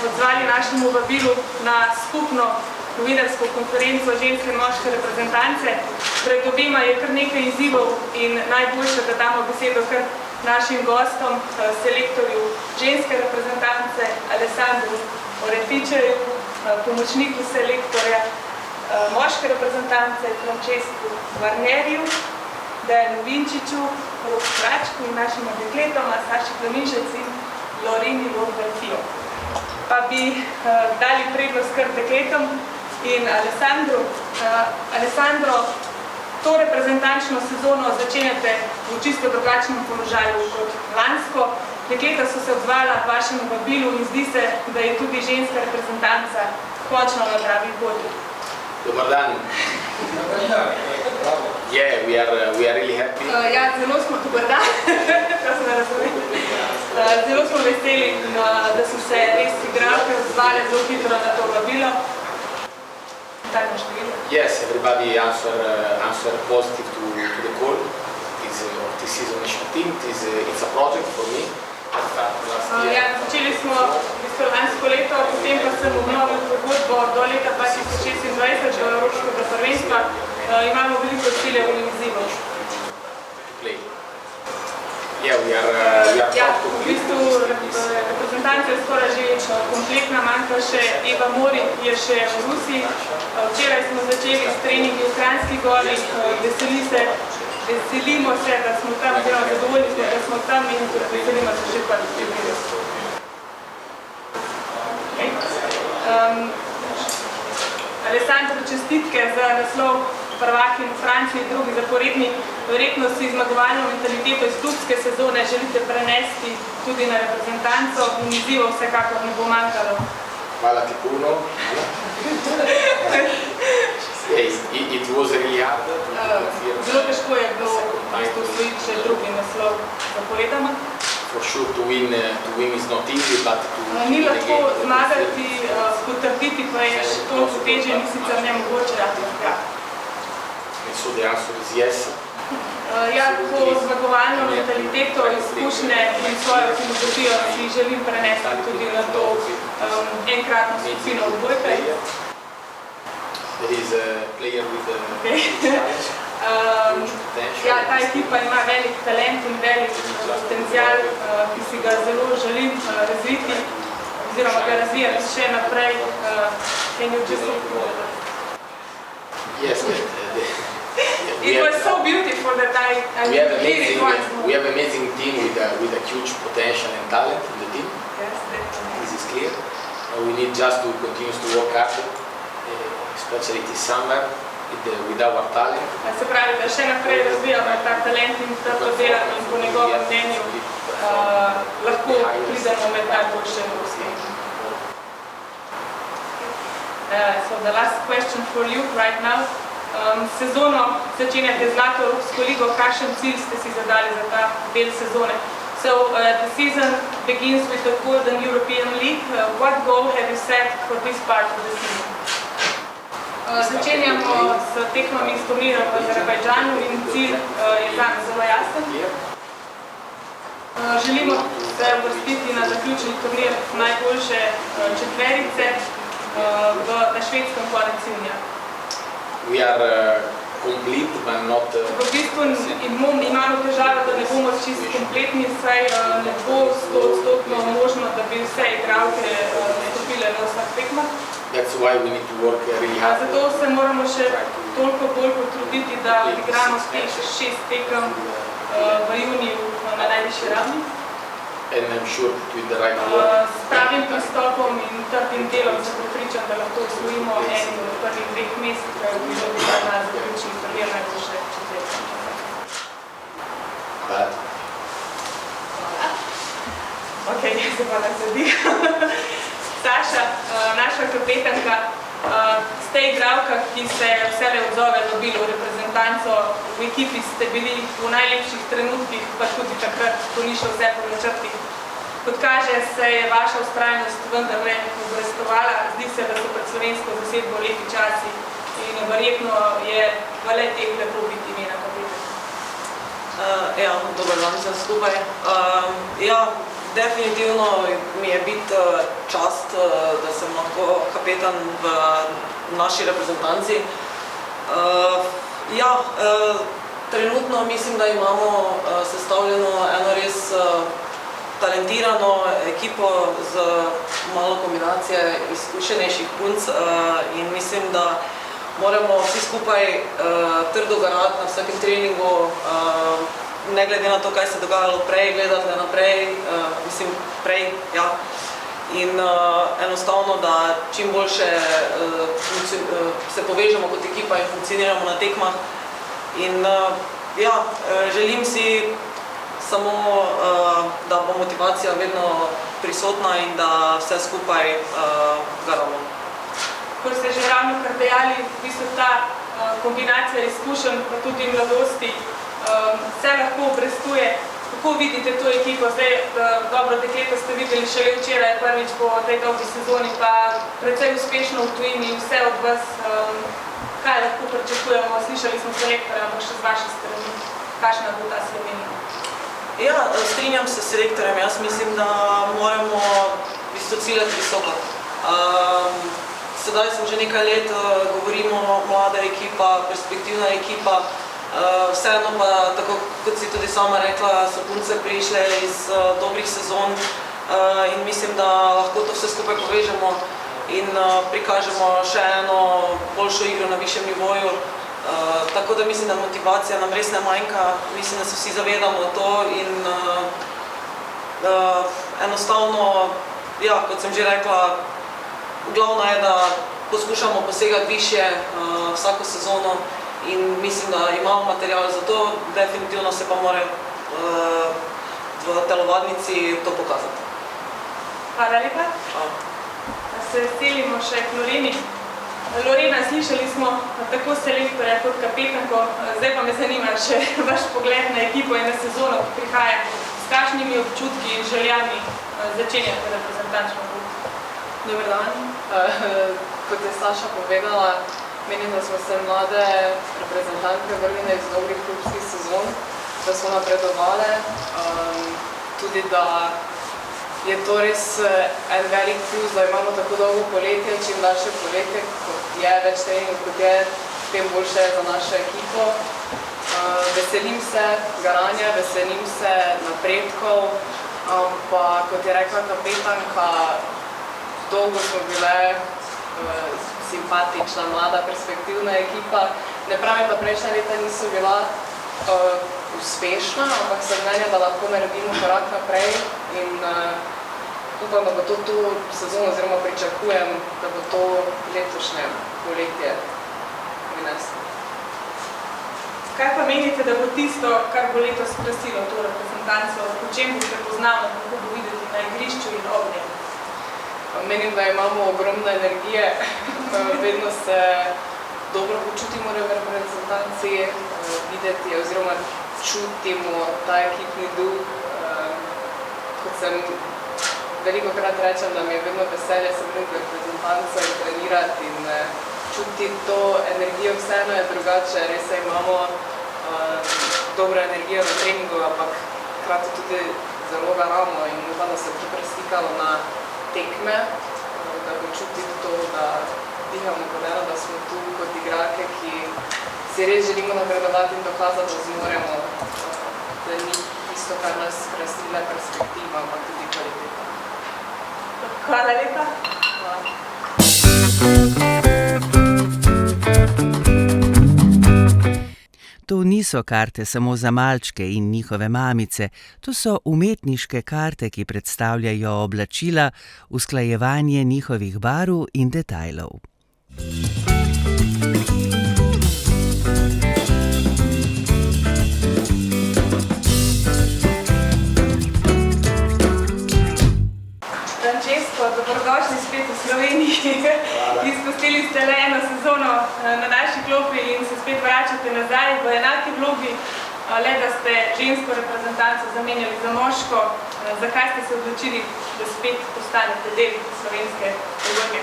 odzvali našemu vabilu na skupno novinarsko konferenco ženske in moške reprezentance. Pred obema je kar nekaj izzivov in najboljše, da damo besedo kar našim gostom, selektorju ženske reprezentance Alessandru Orefičeju, pomočniku selektorja moške reprezentance Francesku Varnerju, Dejanu Vinčiču, Roku Pračku in našima dekletoma Saši Planinšec in Lorini Lorberfijo. Pa bi dali prednost kar dekletom in Alessandru. Alessandro, to reprezentančno sezono začenjate v čisto drugačnem položaju kot lansko. Dekleta so se odzvala vašemu vabilu in zdi se, da je tudi ženska reprezentanca končno na pravi poti. Dobar dan. Yeah, we are really happy. Ja, zelo smo dober dan, to se ne razumem. Zelo smo veseli, da so se res igralke odzvale zelo hitro na to vabilo. Yes, everybody answer positive to the call. It's this season national team. It's a project for me. Ja, začeli smo lansko leto, potem pa sem obnovil pogodbo do leta 2026 do Evropskega prvenstva. Imamo veliko ciljev in izzivov. Ja, v bistvu reprezentanca je skoraj že kompletna, manjka še Eva Mori, je še v Rusiji. Včeraj smo začeli s treningi v Kranjski Gori, veselimo se, da smo tam, oziroma zadovoljni smo, da smo tam in veselimo se že prvi približno. Alessandro, čestitke za naslov prvakinj v Franciji, drugi zaporedni. Verjetno si zmagovalno mentaliteto iz klubske sezone želite prenesti tudi na reprezentanco in izzivov vsekakor ne bo manjkalo. Hvala ti puno. It was really hard. Zelo težko je bilo osvojiti še drugi naslov zaporedoma. For sure to win is not easy, but ni lahko zmagati, potrditi pa je še toliko težje in sicer nemogoče. So the answer is yes. Ja, to zmagovalno mentaliteto, izkušnje in svojo filozofijo si želim prenesti tudi na to enkratno skupino odbojke. There is a player with ja, ta ekipa ima velik talent in velik potencial, ki si ga zelo želim razviti, oziroma ga razvijati še naprej. Yes, it was so beautiful that I hear it once more. We have an amazing team with a huge potential and talent in the team. Yes, definitely. This is clear. We need just to continue to work hard, especially this summer, with our talent. Se pravi, da še naprej razvijamo ta talent in tako delamo in po njegovem mnenju lahko pridemo med najboljše evropske. So the last question for you right now. Sezono začenjate zlato Evropsko ligo, kakšen cilj ste si zadali za ta del sezone? So the season begins with the Golden European League. What goal have you set for this part of the season? Začenjamo s tekmami s turnirom v Azerbajdžanu in cilj je zame zelo jasen. Želimo se uvrstiti na zaključni turnir najboljše četverice na švedskem konec junija. We are complete, but not... V bistvu imamo težavo, da ne bomo čisto kompletni, saj ne bo 100% možno, da bi vse igralke nastopile na vseh tekmah. That's why we need to work really hard. Zato se moramo še toliko bolj potruditi, da igramo teh 6 tekem v juniju na najvišji ravni. And I'm sure with the right work. S pravim pristopom in trdim delom se prepričam, da lahko osvojimo eni od prvih 2 mesecev, ki bo bila na zaključni turnir najboljše četverke. Hvala. Ok, se pa da sedi. Saša, naša kapetanka, ste igralka, ki se vselej odzove vabilo v reprezentanco. V ekipi ste bili v najlepših trenutkih, pa tudi takrat, ko ni šlo vse po načrtih. Kot kaže, se je vaša vztrajnost vendarle obrestovala. Zdi se, da so pred slovensko zasedbo lepi časi in verjetno je v le-teh lepo biti imena kapetanka. Ja, dober dan vsem skupaj. Ja, Definitivno mi je biti čast, da sem lahko kapetan v naši reprezentanci. Trenutno mislim, da imamo sestavljeno eno res talentirano ekipo z malo kombinacije izkušenejših punc in mislim, da moramo vsi skupaj trdo garati na vsakem treningu, ne glede na to, kaj se je dogajalo prej, gledati naprej, in enostavno, da čim boljše se povežemo kot ekipa in funkcioniramo na tekmah. In želim si samo, da bo motivacija vedno prisotna in da vse skupaj garamo. Ko ste že ravno kar dejali, v bistvu ta kombinacija izkušenj, pa tudi mladosti, se lahko obrestuje. Kako vidite to ekipo? Zdaj, dobro, dekleta ste videli šele včeraj, prvič po tej dolgi sezoni, pa precej uspešno v tujini, vse od vas. Kaj lahko pričakujemo? Slišali smo selektorja, ampak še z vaše strani. Kakšna bo ta Slovenija? Strinjam se s selektorjem. Jaz mislim, da moramo ciljati visoko. Sedaj smo že nekaj let, govorimo mlada ekipa, perspektivna ekipa. Vseeno pa, tako kot si tudi sama rekla, so punce prišle iz dobrih sezon in mislim, da lahko to vse skupaj povežemo in prikažemo še eno boljšo igro na višjem nivoju. Tako da mislim, da motivacija nam res ne manjka, mislim, da se vsi zavedamo to in enostavno, kot sem že rekla, glavno je, da poskušamo posegati višje vsako sezono in mislim, da imamo material za to, definitivno se pa mora v telovadnici to pokazati. Hvala lepa. Se selimo še k Loreni. Lorena, slišali smo tako selektorja kot kapetanko, zdaj pa me zanima še vaš pogled na ekipo in na sezono, ki prihaja. S kakšnimi občutki in željami začenjate reprezentančno pot? Dober dan. Kot je Saša povedala, menim, da smo se mlade reprezentantke vrnile iz dobrih klubskih sezon, da smo napredovale, tudi da je to res en velik plus, da imamo tako dolgo poletje, čim daljše poletje, kot je, več treningov kot je, tem boljše je za našo ekipo. Veselim se garanja, veselim se napredkov, pa kot je rekla kapetanka, dolgo smo bile simpatična, mlada, perspektivna ekipa. Ne pravim, da prejšnja leta niso bila uspešna, ampak sem mnenja, da lahko naredimo korak naprej in upam, da bo to sezono, oziroma pričakujem, da bo to letošnje poletje prineslo. Kaj pa menite, da bo tisto, kar bo letos krasilo to reprezentanco, po čem bo prepoznavno, kako bo videti na igrišču in ob njem? Menim, da imamo ogromno energije, vedno se dobro počutimo v reprezentanci, videti oziroma čutimo ta ekipni duh. Kot sem velikokrat rečem, da mi je vedno veselje se vrniti v reprezentanco in trenirati in čutiti to energijo, vseeno je drugače, res imamo dobro energijo na treningu, ampak hkrati tudi zelo garamo in upam, da se bo to preslikalo na tekme, da bo čutiti to, da dihamo kot eno, da smo tu kot igralke, ki si res želimo napredovati in dokazati, da zmoremo, da ni tisto, kar nas krasi le perspektiva, ampak tudi kvaliteta. Hvala lepa. To niso karte samo za malčke in njihove mamice, to so umetniške karte, ki predstavljajo oblačila, usklajevanje njihovih barv in detajlov. Francesco, dobrodošli spet v Sloveniji. Izpustili ste le eno sezono na naši klopi in se spet vračate nazaj v enaki vlogi, le da ste žensko reprezentanco zamenjali za moško. Zakaj ste se odločili, da spet postanete del slovenske odbojke?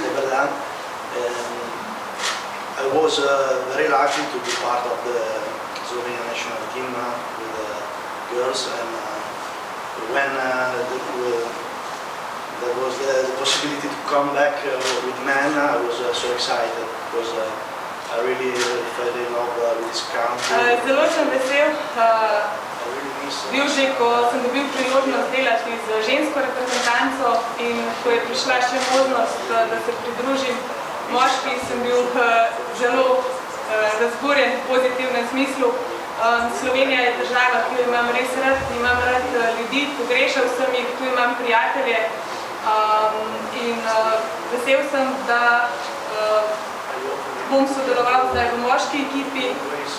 Dobar dan. I was very lucky to be part of the Slovenian national team with girls, and when there was the possibility to come back with men, I was so excited because I really fell in love with this country. Zelo sem vesel, I really miss it. bil že, ko sem dobil priložnost delati z žensko reprezentanco in ko je prišla še možnost, da se pridružim moški, sem bil zelo razburjen v pozitivnem smislu. Slovenija je država, ki jo imam res rad, imam rad ljudi, pogrešal sem jih, tu imam prijatelje in vesel sem, da bom sodeloval zdaj v moški ekipi,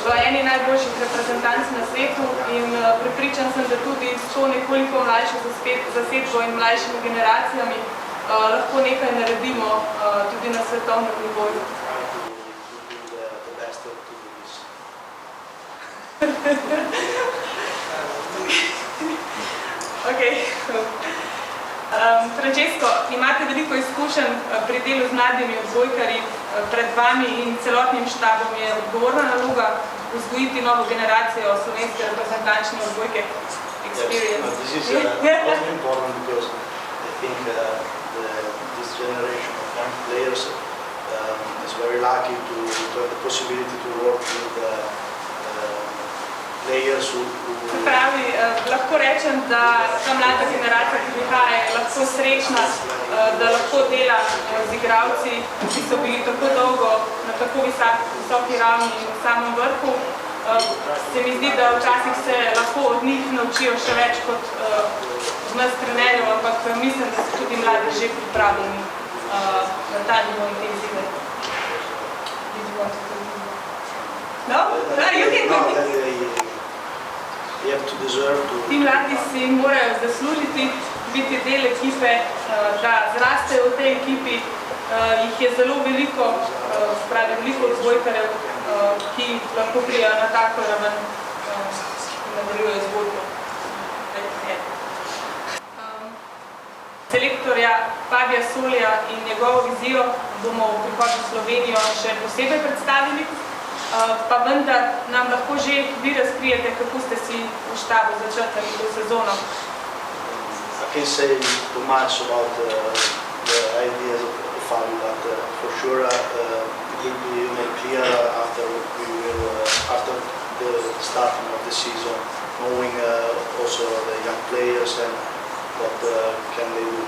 v eni najboljših reprezentanc na svetu in prepričan sem, da tudi s to nekoliko mlajšo zasedbo in mlajšimi generacijami lahko nekaj naredimo tudi na svetovnem nivoju. Okay. Francesco, imate veliko izkušenj pri delu z mladimi odbojkarji. Pred vami in celotnim štabom je odgovorna naloga vzgojiti novo generacijo slovenske reprezentančne odbojke. Yes, this is also important because I think this generation of young players is very lucky to have the possibility to work with players who Pravi, lahko rečem, da ta mlada generacija, ki prihaja, je lahko srečna, da lahko dela z igralci, ki so bili tako dolgo na tako visoki ravni in v samem vrhu. Se mi zdi, da včasih se lahko od njih naučijo še več kot od nas trenerjev, ampak mislim, da so tudi mladi že pripravljeni na ta nivo in te izzive. No? You can continue. Ti mladi si morajo zaslužiti biti del ekipe, da zrastejo v tej ekipi. Jih je zelo veliko, spravi veliko odbojkarjev, ki lahko prijajo na tako raven in nadaljujejo zgodbo. Selektorja Fabija Solija in njegovo vizijo bomo v prihodu v Slovenijo še posebej predstavili. Pa vendar nam lahko že vi razkrijete, kako ste si v štabu začrtali to sezono. I can't say too much about the ideas of Fabio, but for sure it will be made clear after the starting of the season, knowing also the young players and what can they do.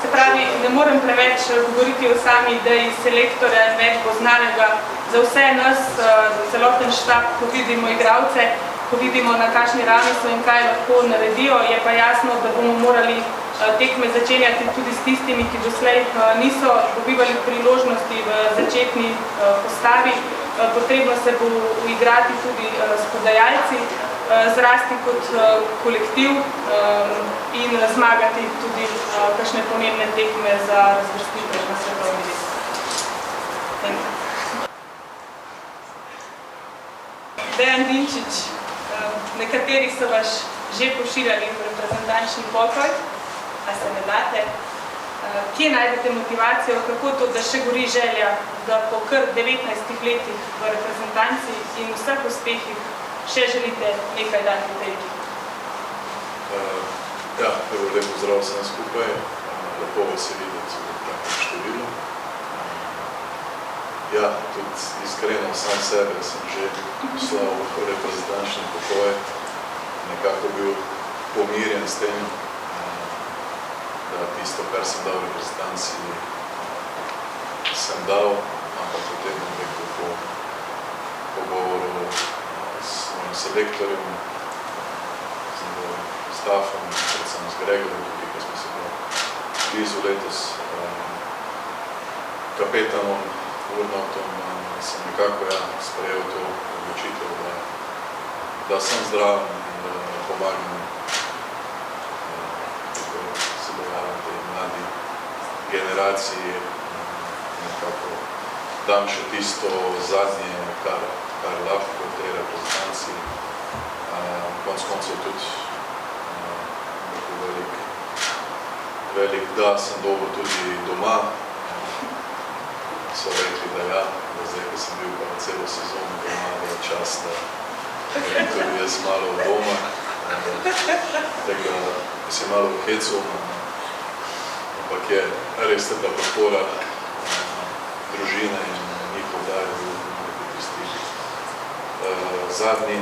Se pravi, ne morem preveč govoriti o sami ideji selektorja in več bo znanega za vse nas, za celoten štab, ko vidimo igralce, ko vidimo na kakšni ravni so in kaj lahko naredijo, je pa jasno, da bomo morali tekme začenjati tudi s tistimi, ki doslej niso dobivali priložnosti v začetni postavi. Potrebno se bo uigrati tudi s podajalci, zrasti kot kolektiv in zmagati tudi kakšne pomembne tekme za razvrstitev na svetovni list. Dejan Dinčič, nekateri so vas že pošiljali v reprezentančni pokoj, a se ne date. Kje najdete motivacijo, kako to, da še gori želja, da po kar 19 letih v reprezentanci in vseh uspehih še želite nekaj dati v tej ekipi? Ja, prvo lep pozdrav vsem skupaj. Lepo vas je videti v takem številu. Ja, tudi iskreno sam sebe sem že poslal v reprezentančni pokoj. Nekako bil pomirjen s tem, da tisto, kar sem dal v reprezentanci, sem dal, ampak potem rekel po pogovoru s svojim selektorjem, z stafom, predvsem z Gregorjem, tudi ko smo se blizu letos kapetanom Urnotom, sem nekako sprejel to odločitev, da sem zdrav in da pomagam tej mladi generaciji, nekako dam še tisto zadnje, kar lahko v tej reprezentanci. Konec koncev tudi velik da sem dobil tudi doma. So rekli, da ja, da zdaj, ko sem bil pa celo sezono doma, da je čas, da tudi jaz malo od doma. tega, da si malo v hecu, ampak je res taka podpora družine in njihov dar je bil tisti zadnja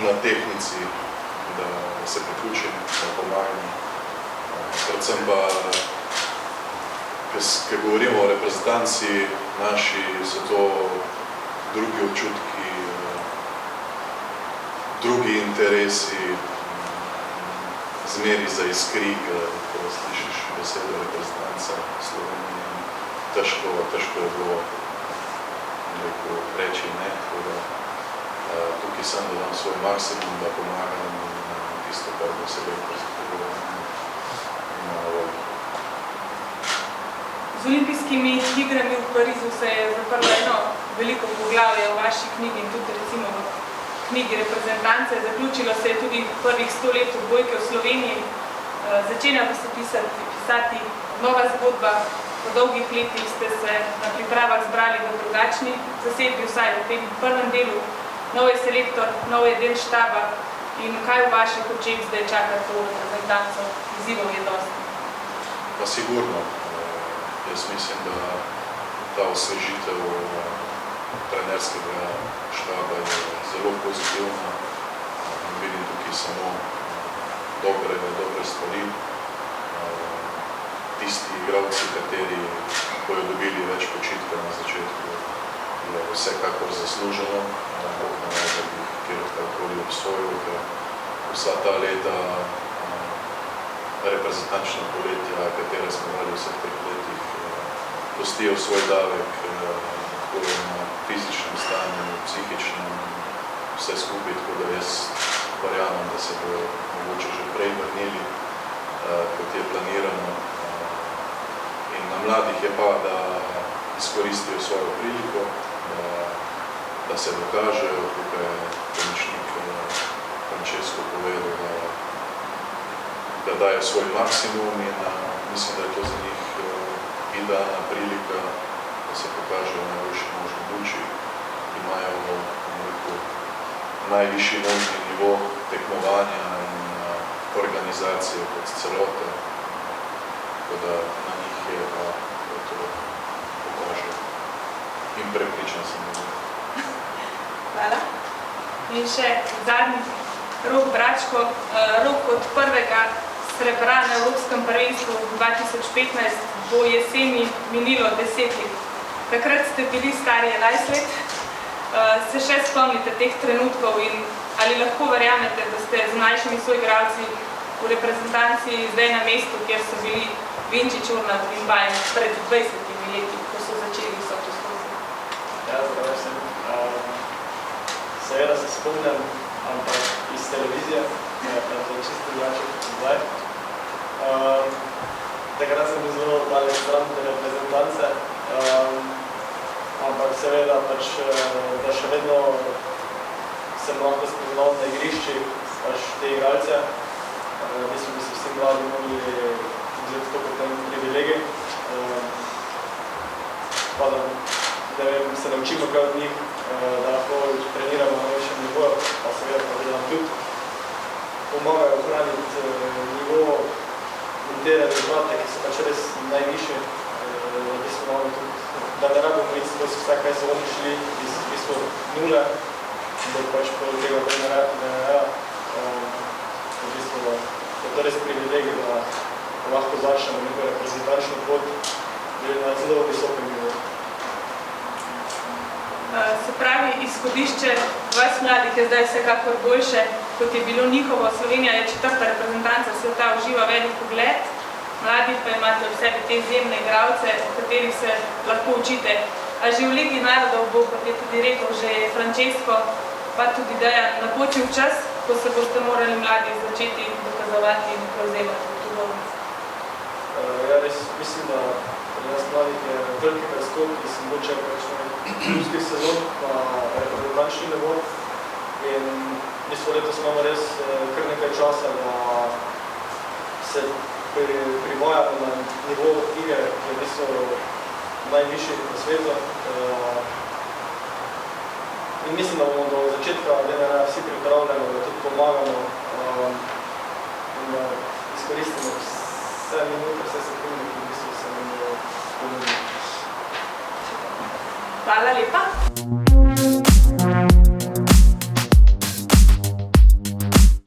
na tehnici, da se priključim, da pomagam. Predvsem pa, ko govorimo o reprezentanci naši, so to drugi občutki, drugi interesi, zmeri za izkrik, ko slišiš besedo reprezentanca Slovenije. Težko je bilo reči ne, tako da tukaj sem, da dam svoj maksimum, da pomagam tisto, kar bo selektor zahteval na voljo. Z olimpijskimi igrami v Parizu se je zaprlo eno veliko poglavje v vaši knjigi in tudi recimo v knjigi reprezentance. Zaključilo se je tudi prvih 100 let odbojke v Sloveniji. Začenja pa se pisati nova zgodba. Po dolgih letih ste se na pripravah zbrali v drugačni zasedbi, vsaj v tem prvem delu. Nov je selektor, nov je del štaba in kaj v vaših očeh zdaj čaka to reprezentanco? Izzivov je dosti. Pa sigurno. Jaz mislim, da ta osvežitev trenerskega štaba je zelo pozitivna. Vidim tukaj samo dobre stvari. Tisti igralci, kateri bojo dobili več počitka na začetku, je vsekakor zasluženo. Bog ne ve, da bi kjerkoli obsojil, ker vsa ta leta reprezentančna poletja, katera smo imeli v vseh teh letih, pustijo svoj davek tako na fizičnem stanju, psihičnem, vse skupaj, tako da jaz verjamem, da se bojo mogoče že prej vrnili, kot je planirano. In na mladih je pa, da izkoristijo svojo priliko, da se dokažejo, tukaj je pomočnik Francesco povedal, da dajo svoj maksimum in mislim, da je to za njih idealna prilika, da se pokažejo na najboljši možni luči, imajo najvišji možni nivo tekmovanja in organizacije kot celote, tako da na njih je pa, da to pokažejo. In prepričan sem, da Hvala. In še zadnji, Rok Bračko. Rok od prvega srebra na Evropskem prvenstvu 2015 bo jeseni minilo 10 let. Takrat ste bili stari 11 let. Se še spomnite teh trenutkov in ali lahko verjamete, da ste z mlajšimi soigralci v reprezentanci zdaj na mestu, kjer so bili Vinči, Čurna in Bajn pred 20 leti, ko so začeli visoke skozi? Ja, zdaj sem. Seveda se spomnim, ampak iz televizije, to je čisto drugače kot zdaj. Takrat sem bil zelo daleč stran te reprezentance, ampak seveda pač, da še vedno sem lahko spoznal na igrišči pač te igralce. Mislim, da so vsi mladi mogli vzeti to kot en privilegij. Pa da se naučimo kaj od njih, da lahko treniramo na najvišjem nivoju, pa seveda pa da nam tudi pomagajo ohraniti nivo in te rezultate, ki so pač res najvišji. Da ne rabimo iti skozi vse, kaj so oni šli iz bistvu nule, da pač po tega trenera. V bistvu je to res privilegij, da lahko začnemo neko reprezentančno pot na zelo visokem nivoju. Se pravi, izhodišče vas mladih je zdaj vsekakor boljše, kot je bilo njihovo. Slovenija je 4. reprezentanca sveta, uživa velik ugled. Mladi pa imate v sebi te izjemne igralce, o katerih se lahko učite. A že v Ligi narodov bo, kot je tudi rekel že Francesco, pa tudi Dejan, napočil čas, ko se boste morali mladi začeti dokazovati in prevzemati odgovornost. Ja, res mislim, da pri nas mladih je veliki preskok, ki sem moče klubskih sezon na reprezentančni nivo. In mislim, letos imamo res kar nekaj časa, da se privajamo na nivo igre, ki je v bistvu najvišji na svetu. In mislim, da bomo do začetka DNR vsi pripravljeni, da tudi pomagamo in da izkoristimo vse minute, vse sekunde, ki v bistvu se nam ponudimo. Hvala lepa.